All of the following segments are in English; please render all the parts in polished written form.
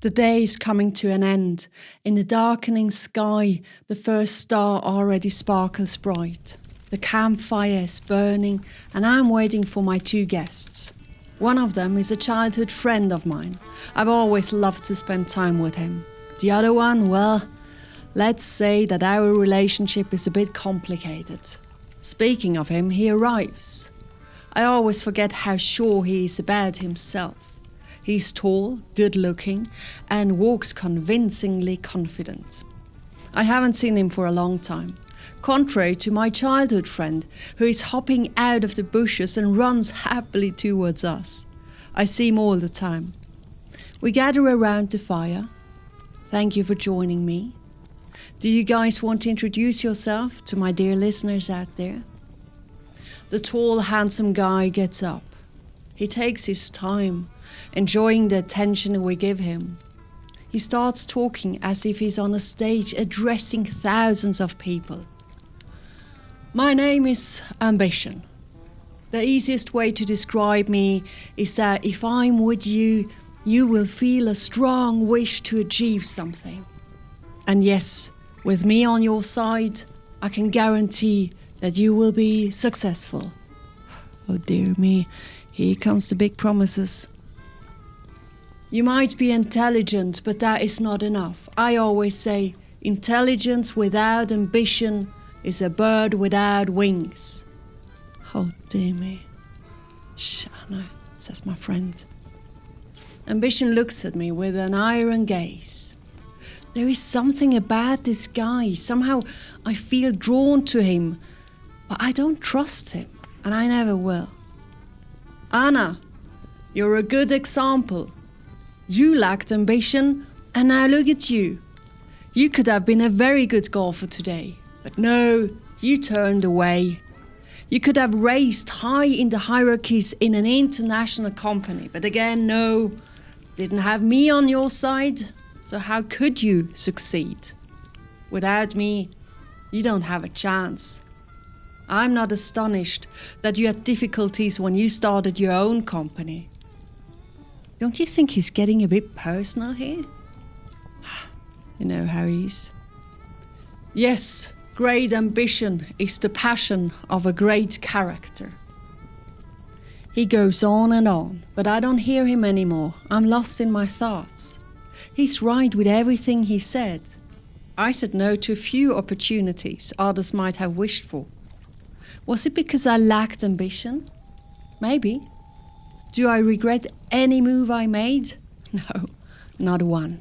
The day is coming to an end. In the darkening sky, the first star already sparkles bright. The campfire is burning, and I'm waiting for my 2 guests. One of them is a childhood friend of mine. I've always loved to spend time with him. The other one, well, let's say that our relationship is a bit complicated. Speaking of him, he arrives. I always forget how sure he is about himself. He's tall, good-looking, and walks convincingly confident. I haven't seen him for a long time, contrary to my childhood friend, who is hopping out of the bushes and runs happily towards us. I see him all the time. We gather around the fire. Thank you for joining me. Do you guys want to introduce yourself to my dear listeners out there? The tall, handsome guy gets up. He takes his time, enjoying the attention we give him. He starts talking as if he's on a stage addressing thousands of people. My name is Ambition. The easiest way to describe me is that if I'm with you, you will feel a strong wish to achieve something. And yes, with me on your side, I can guarantee that you will be successful. Oh dear me, here comes the big promises. You might be intelligent, but that is not enough. I always say, intelligence without ambition is a bird without wings. Oh dear me. Shh, I know, says my friend. Ambition looks at me with an iron gaze. There is something about this guy. Somehow I feel drawn to him, but I don't trust him, and I never will. Anna, you're a good example. You lacked ambition, and now look at you. You could have been a very good golfer today, but no, you turned away. You could have raced high in the hierarchies in an international company, but again, no, didn't have me on your side, so how could you succeed? Without me, you don't have a chance. I'm not astonished that you had difficulties when you started your own company. Don't you think he's getting a bit personal here? You know how he is. Yes, great ambition is the passion of a great character. He goes on, but I don't hear him anymore. I'm lost in my thoughts. He's right with everything he said. I said no to a few opportunities others might have wished for. Was it because I lacked ambition? Maybe. Do I regret any move I made? No, not one.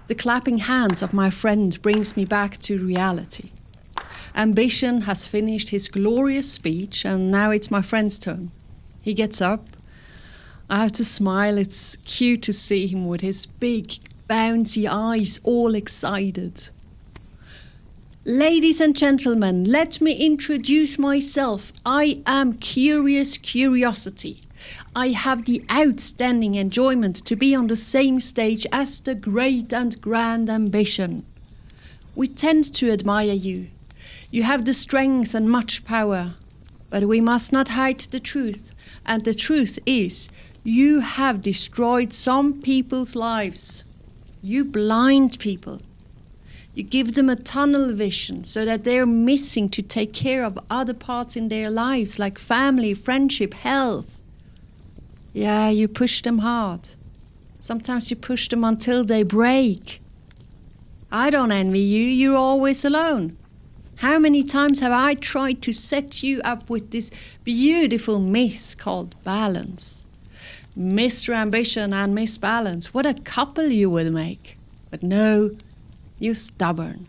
The clapping hands of my friend brings me back to reality. Ambition has finished his glorious speech, and now it's my friend's turn. He gets up. I have to smile. It's cute to see him with his big, bouncy eyes all excited. Ladies and gentlemen, let me introduce myself. I am Curious Curiosity. I have the outstanding enjoyment to be on the same stage as the great and grand Ambition. We tend to admire you. You have the strength and much power, but we must not hide the truth. And the truth is, you have destroyed some people's lives. You blind people. You give them a tunnel vision so that they're missing to take care of other parts in their lives like family, friendship, health. Yeah, you push them hard. Sometimes you push them until they break. I don't envy you, you're always alone. How many times have I tried to set you up with this beautiful myth called balance? Mr. Ambition and Miss Balance, what a couple you would make. But no, you're stubborn.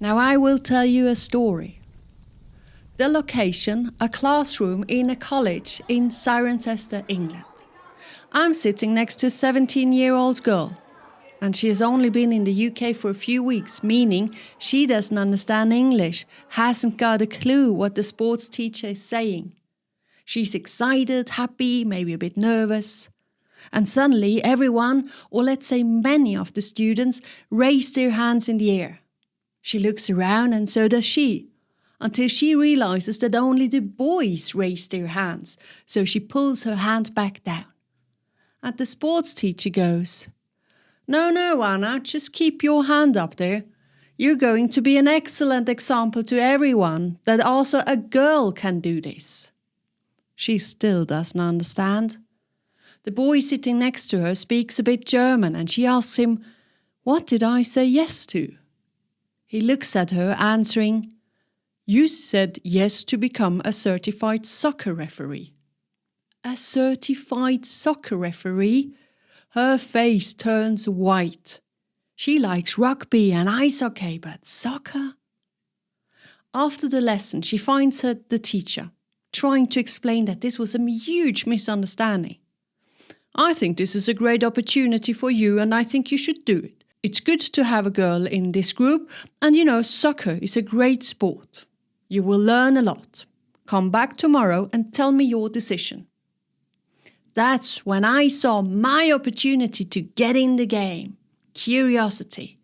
Now I will tell you a story. The location, a classroom in a college in Cirencester, England. I'm sitting next to a 17-year-old girl, and she has only been in the UK for a few weeks, meaning she doesn't understand English, hasn't got a clue what the sports teacher is saying. She's excited, happy, maybe a bit nervous. And suddenly everyone, or let's say many of the students, raise their hands in the air. She looks around and so does she, until she realizes that only the boys raise their hands, so she pulls her hand back down. And the sports teacher goes, "No, no, Anna, just keep your hand up there. You're going to be an excellent example to everyone that also a girl can do this." She still doesn't understand. The boy sitting next to her speaks a bit German and she asks him, "What did I say yes to?" He looks at her, answering, "You said yes to become a certified soccer referee." A certified soccer referee? Her face turns white. She likes rugby and ice hockey, but soccer? After the lesson, she finds the teacher, trying to explain that this was a huge misunderstanding. "I think this is a great opportunity for you and I think you should do it. It's good to have a girl in this group and soccer is a great sport. You will learn a lot. Come back tomorrow and tell me your decision." That's when I saw my opportunity to get in the game. Curiosity.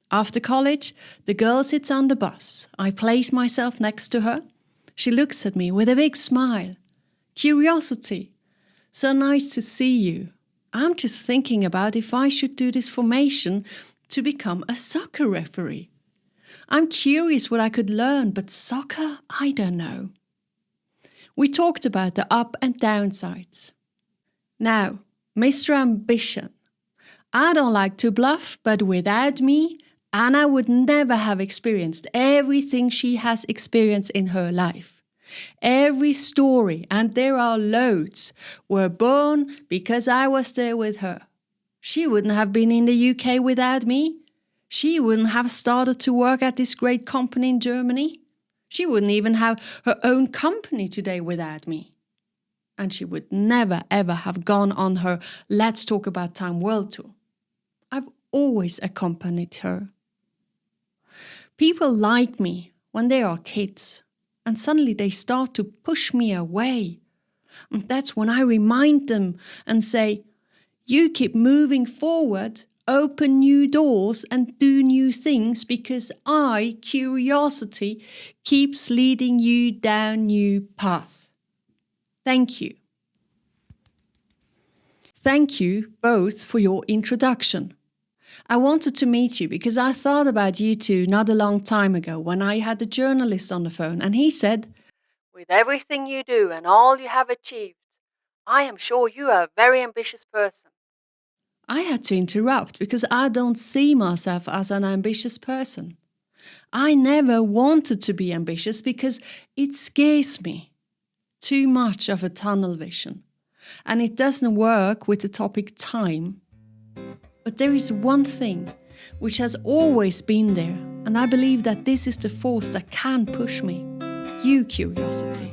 After college, the girl sits on the bus. I place myself next to her. She looks at me with a big smile. Curiosity. So nice to see you. I'm just thinking about if I should do this formation to become a soccer referee. I'm curious what I could learn, but soccer, I don't know. We talked about the up and downsides. Now, Mr. Ambition. I don't like to bluff, but without me, Anna would never have experienced everything she has experienced in her life. Every story, and there are loads, were born because I was there with her. She wouldn't have been in the UK without me. She wouldn't have started to work at this great company in Germany. She wouldn't even have her own company today without me. And she would never ever have gone on her Let's Talk About Time World Tour. I've always accompanied her. People like me when they are kids, and suddenly they start to push me away. And that's when I remind them and say, "You keep moving forward, open new doors and do new things because curiosity, keeps leading you down new path." Thank you. Thank you both for your introduction. I wanted to meet you because I thought about you two not a long time ago when I had a journalist on the phone and he said, "With everything you do and all you have achieved, I am sure you are a very ambitious person." I had to interrupt because I don't see myself as an ambitious person. I never wanted to be ambitious because it scares me. Too much of a tunnel vision. And it doesn't work with the topic time. But there is one thing which has always been there, and I believe that this is the force that can push me. You, curiosity.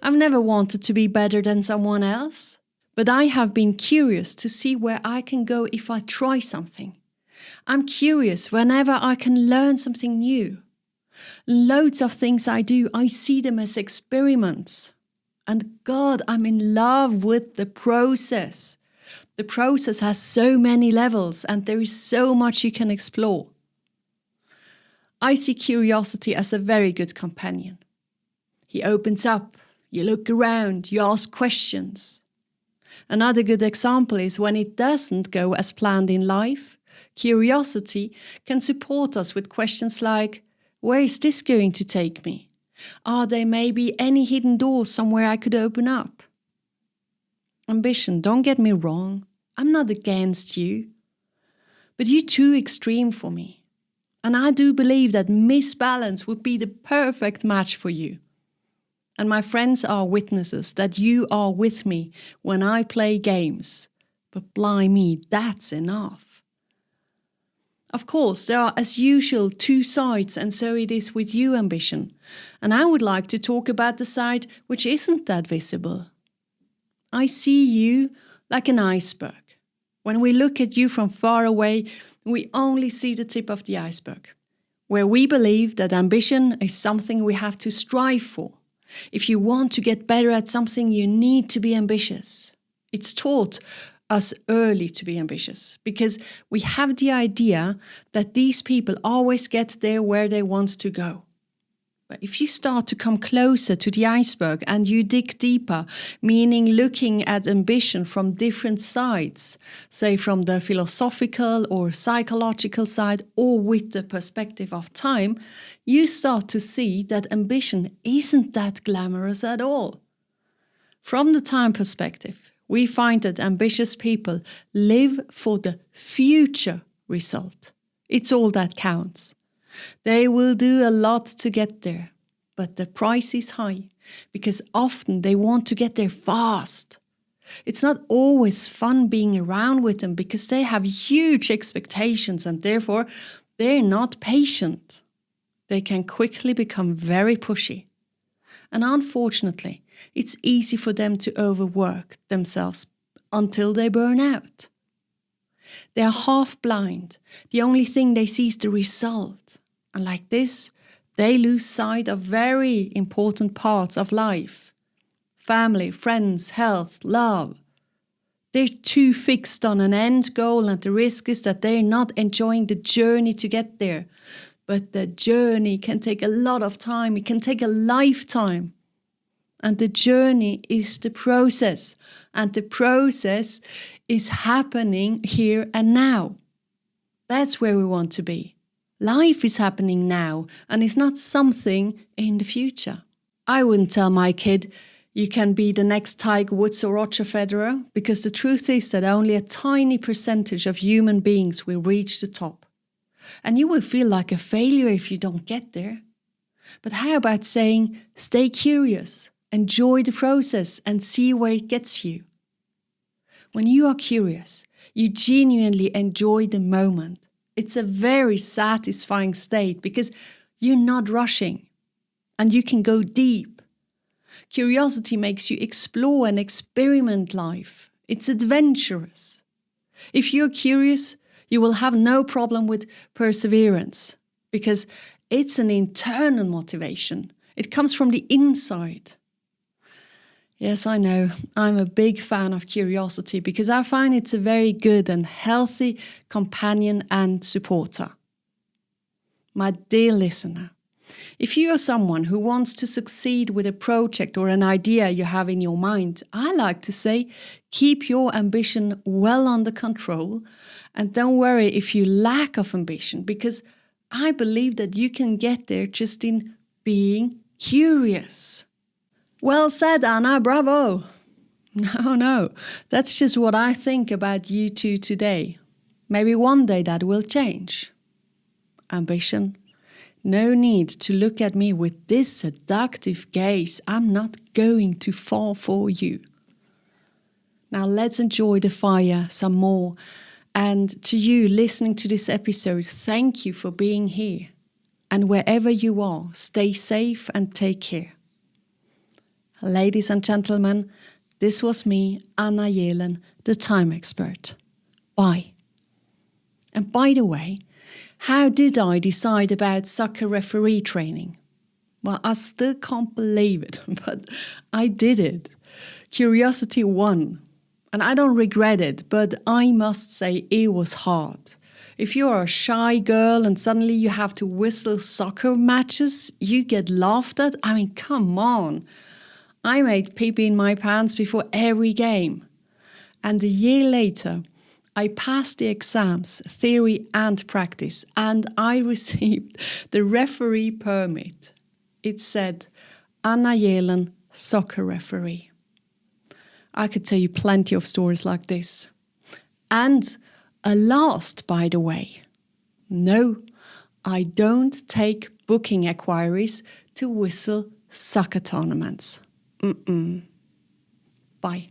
I've never wanted to be better than someone else, but I have been curious to see where I can go if I try something. I'm curious whenever I can learn something new. Loads of things I do, I see them as experiments. And God, I'm in love with the process. The process has so many levels and there is so much you can explore. I see curiosity as a very good companion. He opens up, you look around, you ask questions. Another good example is when it doesn't go as planned in life, curiosity can support us with questions like, where is this going to take me? Are there maybe any hidden doors somewhere I could open up? Ambition, don't get me wrong, I'm not against you. But you're too extreme for me. And I do believe that Miss Balance would be the perfect match for you. And my friends are witnesses that you are with me when I play games. But blimey, that's enough. Of course, there are as usual two sides, and so it is with you, Ambition. And I would like to talk about the side which isn't that visible. I see you like an iceberg. When we look at you from far away, we only see the tip of the iceberg, where we believe that ambition is something we have to strive for. If you want to get better at something, you need to be ambitious. It's taught us early to be ambitious because we have the idea that these people always get there where they want to go. But if you start to come closer to the iceberg and you dig deeper, meaning looking at ambition from different sides, say from the philosophical or psychological side or with the perspective of time, you start to see that ambition isn't that glamorous at all. From the time perspective, we find that ambitious people live for the future result. It's all that counts. They will do a lot to get there, but the price is high because often they want to get there fast. It's not always fun being around with them because they have huge expectations and therefore they're not patient. They can quickly become very pushy. And unfortunately, it's easy for them to overwork themselves until they burn out. They are half blind. The only thing they see is the result. And like this, they lose sight of very important parts of life. Family, friends, health, love. They're too fixed on an end goal and the risk is that they're not enjoying the journey to get there. But the journey can take a lot of time. It can take a lifetime. And the journey is the process. And the process is happening here and now. That's where we want to be. Life is happening now and it's not something in the future. I wouldn't tell my kid, you can be the next Tiger Woods or Roger Federer, because the truth is that only a tiny percentage of human beings will reach the top. And you will feel like a failure if you don't get there. But how about saying, stay curious, enjoy the process and see where it gets you. When you are curious, you genuinely enjoy the moment. It's a very satisfying state because you're not rushing and you can go deep. Curiosity makes you explore and experiment life. It's adventurous. If you're curious, you will have no problem with perseverance because it's an internal motivation. It comes from the inside. Yes, I know. I'm a big fan of curiosity because I find it's a very good and healthy companion and supporter. My dear listener, if you are someone who wants to succeed with a project or an idea you have in your mind, I like to say, keep your ambition well under control and don't worry if you lack of ambition because I believe that you can get there just in being curious. Well said, Anna, bravo. No, that's just what I think about you two today. Maybe one day that will change. Ambition. No need to look at me with this seductive gaze. I'm not going to fall for you. Now let's enjoy the fire some more. And to you listening to this episode, thank you for being here. And wherever you are, stay safe and take care. Ladies and gentlemen, this was me, Anna Yelen, the time expert. Bye. And by the way, how did I decide about soccer referee training? Well, I still can't believe it, but I did it. Curiosity won. And I don't regret it, but I must say it was hard. If you're a shy girl and suddenly you have to whistle soccer matches, you get laughed at. I mean, come on. I made pee-pee in my pants before every game. And a year later, I passed the exams, theory and practice, and I received the referee permit. It said, Anna Yelen, soccer referee. I could tell you plenty of stories like this. And a last, by the way. No, I don't take booking inquiries to whistle soccer tournaments. Bye.